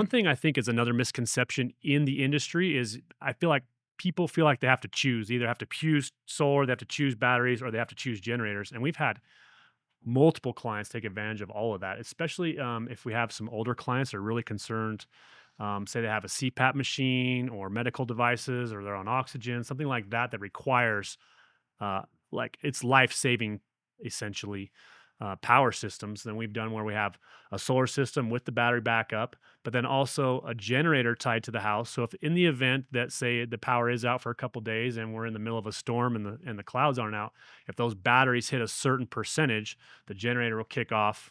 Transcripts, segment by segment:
one thing I think is another misconception in the industry is I feel like people feel like they have to choose, either have to choose solar, they have to choose batteries, or they have to choose generators. And we've had multiple clients take advantage of all of that, especially if we have some older clients that are really concerned. Say they have a CPAP machine or medical devices, or they're on oxygen, something like that that requires like it's life saving, essentially, power systems. Then we've done where we have a solar system with the battery backup, but then also a generator tied to the house. So if in the event that say the power is out for a couple days and we're in the middle of a storm and the clouds aren't out, if those batteries hit a certain percentage, the generator will kick off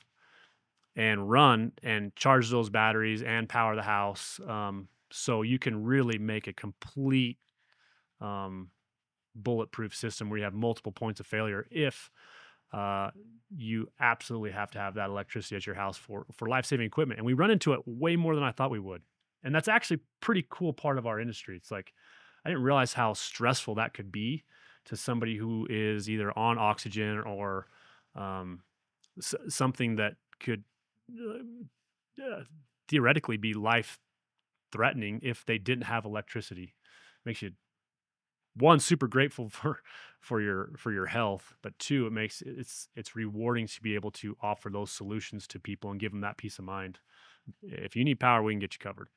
and run and charge those batteries and power the house. So you can really make a complete um, bulletproof system where you have multiple points of failure if you absolutely have to have that electricity at your house for life-saving equipment. And we run into it way more than I thought we would. And that's actually pretty cool part of our industry. It's like I didn't realize how stressful that could be to somebody who is either on oxygen or um, something that could uh, theoretically be life threatening if they didn't have electricity. Makes you one super grateful for your health, but two, it makes it's rewarding to be able to offer those solutions to people and give them that peace of mind. If you need power, we can get you covered.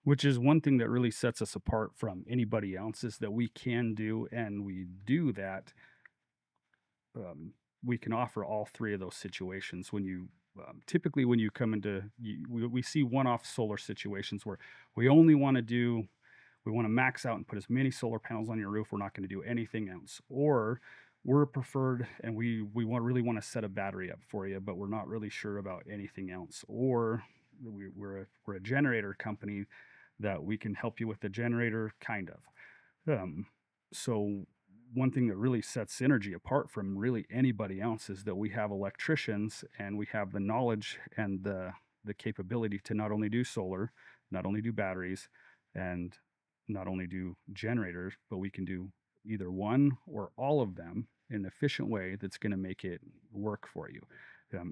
Which is one thing that really sets us apart from anybody else is that we can do, and we do that. We can offer all three of those situations. When you typically when you come into, we see one-off solar situations where we only want to do, we want to max out and put as many solar panels on your roof. We're not going to do anything else, or we're preferred and we want really want to set a battery up for you, but we're not really sure about anything else, or we're a generator company that we can help you with the generator, kind of. So one thing that really sets Synergy apart from really anybody else is that we have electricians and we have the knowledge and the capability to not only do solar, not only do batteries, and not only do generators, but we can do either one or all of them in an efficient way that's going to make it work for you.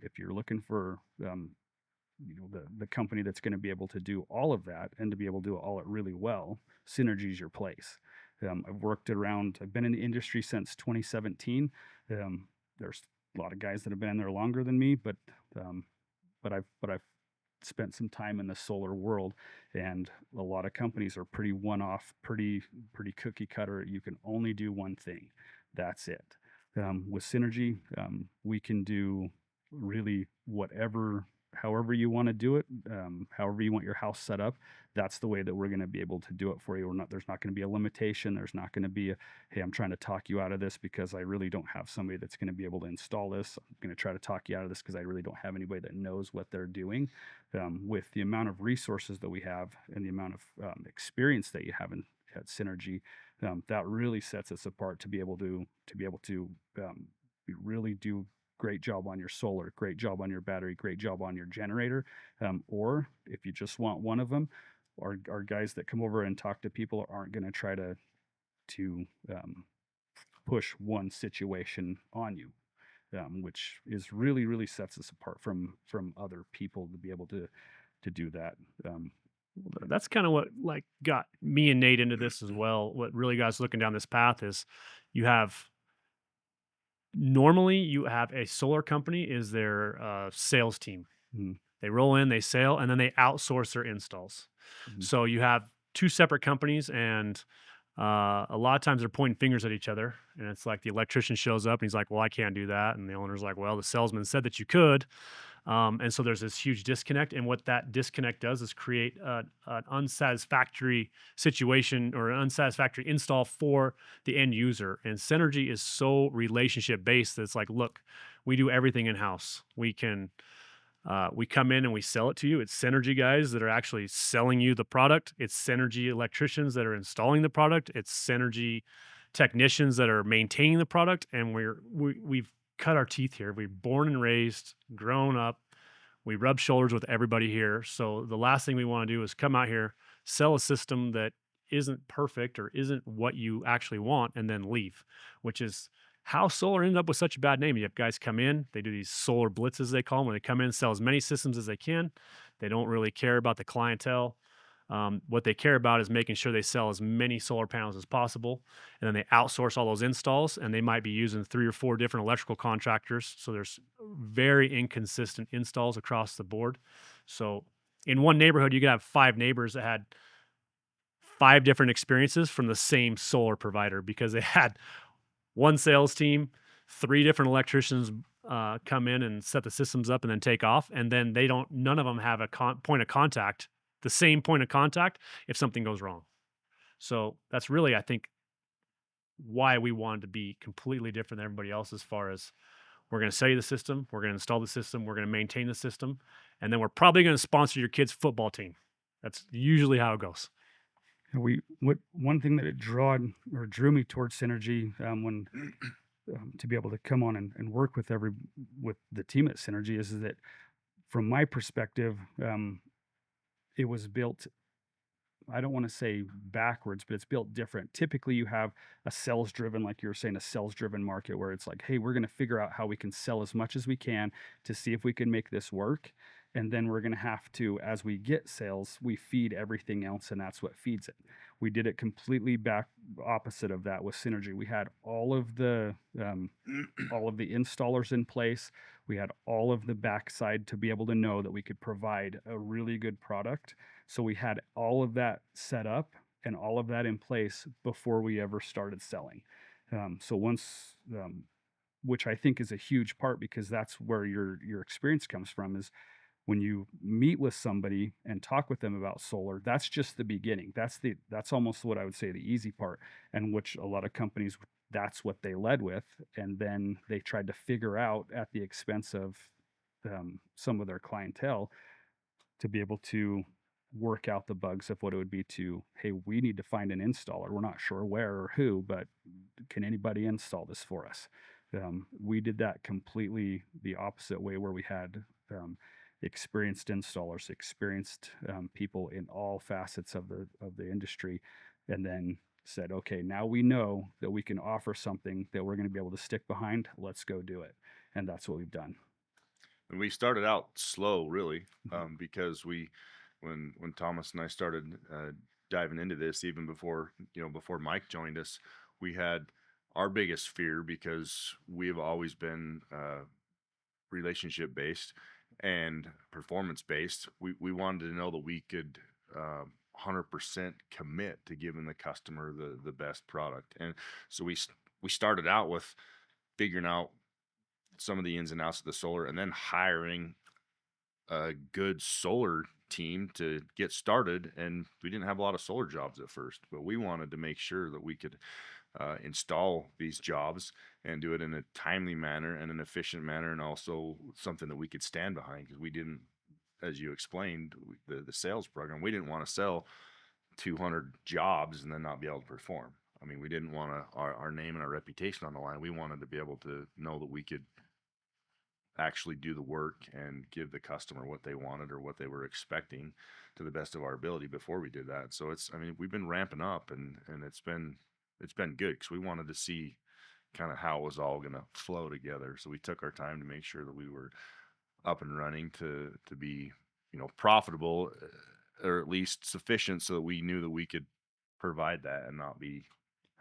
If you're looking for the company that's going to be able to do all of that and to be able to do all it really well, Synergy is your place. I've been in the industry since 2017. There's a lot of guys that have been in there longer than me, um, but I've spent some time in the solar world, and a lot of companies are pretty one-off, pretty cookie cutter. You can only do one thing. That's it. With Synergy, we can do really however you want to do it, however you want your house set up. That's the way that we're going to be able to do it for you. There's not going to be a limitation. There's not going to be hey, I'm trying to talk you out of this because I really don't have somebody that's going to be able to install this. I'm going to try to talk you out of this because I really don't have anybody that knows what they're doing. With the amount of resources that we have and the amount of experience that you have at Synergy, that really sets us apart to be able to really do great job on your solar, great job on your battery, great job on your generator. Or if you just want one of them, our guys that come over and talk to people aren't going to try to push one situation on you, which is really sets us apart from other people to be able to do that. That's kind of what like got me and Nate into this as well. What really got us looking down this path is you have normally you have a solar company is their sales team. Mhm, They roll in, they sell, and then they outsource their installs. mhm, So you have two separate companies, and a lot of times they're pointing fingers at each other. And it's like the electrician shows up and he's like, "Well, I can't do that," and the owner's like, "Well, the salesman said that you could." And so there's this huge disconnect. And what that disconnect does is create an unsatisfactory situation or an unsatisfactory install for the end user. And Synergy is so relationship based that it's like, look, we do everything in house. We come in and we sell it to you. It's Synergy guys that are actually selling you the product. It's Synergy electricians that are installing the product. It's Synergy technicians that are maintaining the product. And we've cut our teeth here. We've born and raised, grown up. We rub shoulders with everybody here. So the last thing we want to do is come out here, sell a system that isn't perfect or isn't what you actually want, and then leave, which is how solar ended up with such a bad name. You have guys come in, they do these solar blitzes, they call them, where they come in, sell as many systems as they can. They don't really care about the clientele. What they care about is making sure they sell as many solar panels as possible. And then they outsource all those installs, and they might be using 3 or 4 different electrical contractors. So there's very inconsistent installs across the board. So in one neighborhood, you could have 5 neighbors that had 5 different experiences from the same solar provider because they had one sales team, 3 different electricians come in and set the systems up and then take off. And then none of them have a point of contact, the same point of contact if something goes wrong. So that's really, I think, why we wanted to be completely different than everybody else as far as we're going to sell you the system, we're going to install the system, we're going to maintain the system, and then we're probably going to sponsor your kid's football team. That's usually how it goes. And one thing that it drew me towards Synergy, when to be able to come on and work with the team at Synergy is that from my perspective, it was built, I don't want to say backwards, but it's built different. Typically, you have a sales driven, like you were saying, a sales driven market where it's like, hey, we're going to figure out how we can sell as much as we can to see if we can make this work. And then we're going to have to, as we get sales, we feed everything else, and that's what feeds it. We did it completely back opposite of that with Synergy. We had all of the installers in place. We had all of the backside to be able to know that we could provide a really good product. So we had all of that set up and all of that in place before we ever started selling. So once, which I think is a huge part because that's where your experience comes from, is when you meet with somebody and talk with them about solar, that's just the beginning. That's almost what I would say the easy part, and which a lot of companies, that's what they led with, and then they tried to figure out at the expense of some of their clientele to be able to work out the bugs of what it would be to, hey, we need to find an installer. We're not sure where or who, but can anybody install this for us? We did that completely the opposite way, where we had experienced installers, experienced people in all facets of the industry, and then said, okay, now we know that we can offer something that we're going to be able to stick behind. Let's go do it. And that's what we've done. And we started out slow, really, because when Thomas and I started diving into this, even before Mike joined us, we had our biggest fear, because we have always been relationship based and performance based. We wanted to know that we could 100% commit to giving the customer the best product. And so we started out with figuring out some of the ins and outs of the solar, and then hiring a good solar team to get started. And we didn't have a lot of solar jobs at first, but we wanted to make sure that we could install these jobs and do it in a timely manner and an efficient manner, and also something that we could stand behind, because we didn't, as you explained, the sales program, we didn't want to sell 200 jobs and then not be able to perform. I mean, we didn't want our name and our reputation on the line. We wanted to be able to know that we could actually do the work and give the customer what they wanted or what they were expecting to the best of our ability before we did that. So we've been ramping up, and it's been good, because we wanted to see kind of how it was all going to flow together. So we took our time to make sure that we were up and running to be, profitable, or at least sufficient, so that we knew that we could provide that and not be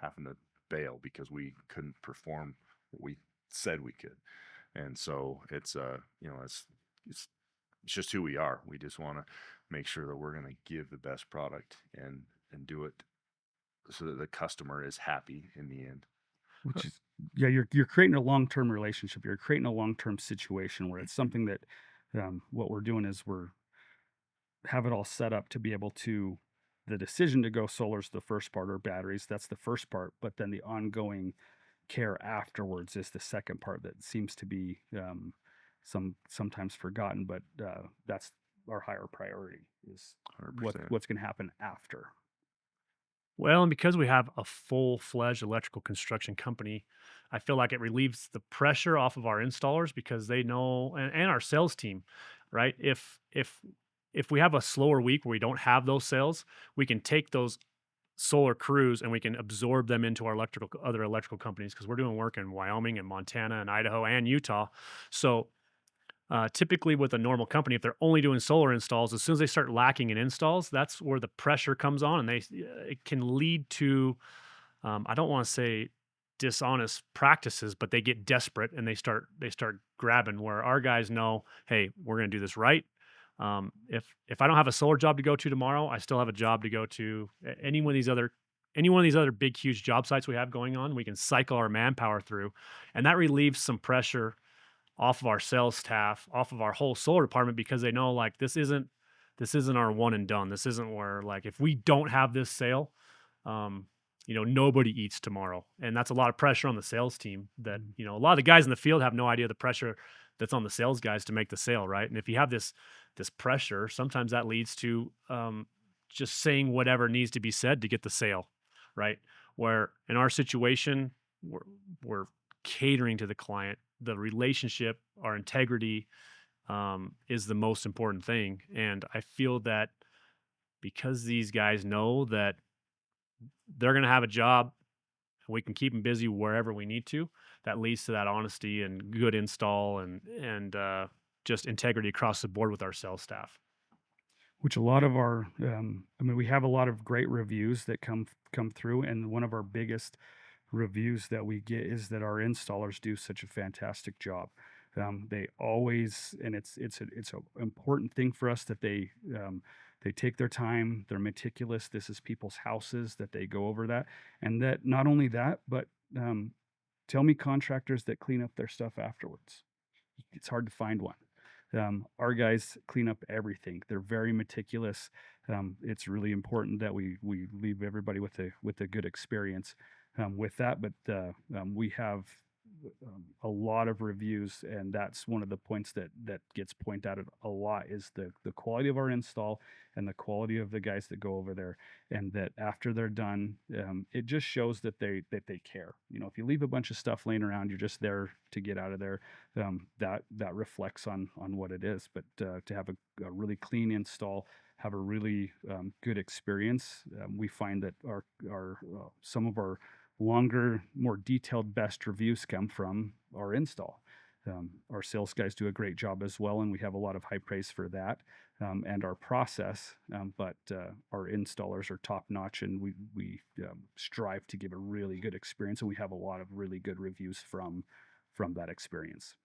having to bail because we couldn't perform what we said we could. And so it's just who we are. We just want to make sure that we're going to give the best product and do it so that the customer is happy in the end. Which is, yeah, you're creating a long-term relationship. You're creating a long-term situation where it's something that what we're doing is we're have it all set up to be able to, the decision to go solar is the first part, or batteries, that's the first part, but then the ongoing care afterwards is the second part that seems to be sometimes forgotten, but that's our higher priority, is 100%. what's going to happen after. Well, and because we have a full-fledged electrical construction company, I feel like it relieves the pressure off of our installers, because they know, and our sales team, right? If we have a slower week where we don't have those sales, we can take those solar crews and we can absorb them into our other electrical companies because we're doing work in Wyoming and Montana and Idaho and Utah. So typically with a normal company, if they're only doing solar installs, as soon as they start lacking in installs, that's where the pressure comes on, and it can lead to I don't want to say dishonest practices, but they get desperate and they start grabbing. Where our guys know, hey, we're going to do this right. If I don't have a solar job to go to tomorrow, I still have a job to go to. Any one of these other big, huge job sites we have going on, we can cycle our manpower through, and that relieves some pressure off of our sales staff, off of our whole solar department, because they know like this isn't our one and done. This isn't where like if we don't have this sale, nobody eats tomorrow, and that's a lot of pressure on the sales team. That a lot of the guys in the field have no idea the pressure that's on the sales guys to make the sale, right? And if you have this pressure, sometimes that leads to just saying whatever needs to be said to get the sale, right? Where in our situation, we're catering to the client. The relationship, our integrity, is the most important thing. And I feel that because these guys know that they're going to have a job, we can keep them busy wherever we need to. That leads to that honesty and good install and just integrity across the board with our sales staff. Which a lot of our, we have a lot of great reviews that come through, and one of our biggest reviews that we get is that our installers do such a fantastic job. They always, and it's an important thing for us that they take their time, they're meticulous. This is people's houses that they go over that, and that not only that, but tell me contractors that clean up their stuff afterwards. It's hard to find one. Our guys clean up everything. They're very meticulous. It's really important that we leave everybody with a good experience with that. But we have a lot of reviews, and that's one of the points that gets pointed out a lot is the quality of our install and the quality of the guys that go over there, and that after they're done, it just shows that they care. If you leave a bunch of stuff laying around, you're just there to get out of there. That reflects on what it is. But to have a really clean install, have a really good experience, we find that our some of our longer, more detailed, best reviews come from our install. Our sales guys do a great job as well, and we have a lot of high praise for that and our process. But our installers are top notch, and we strive to give a really good experience, and we have a lot of really good reviews from that experience.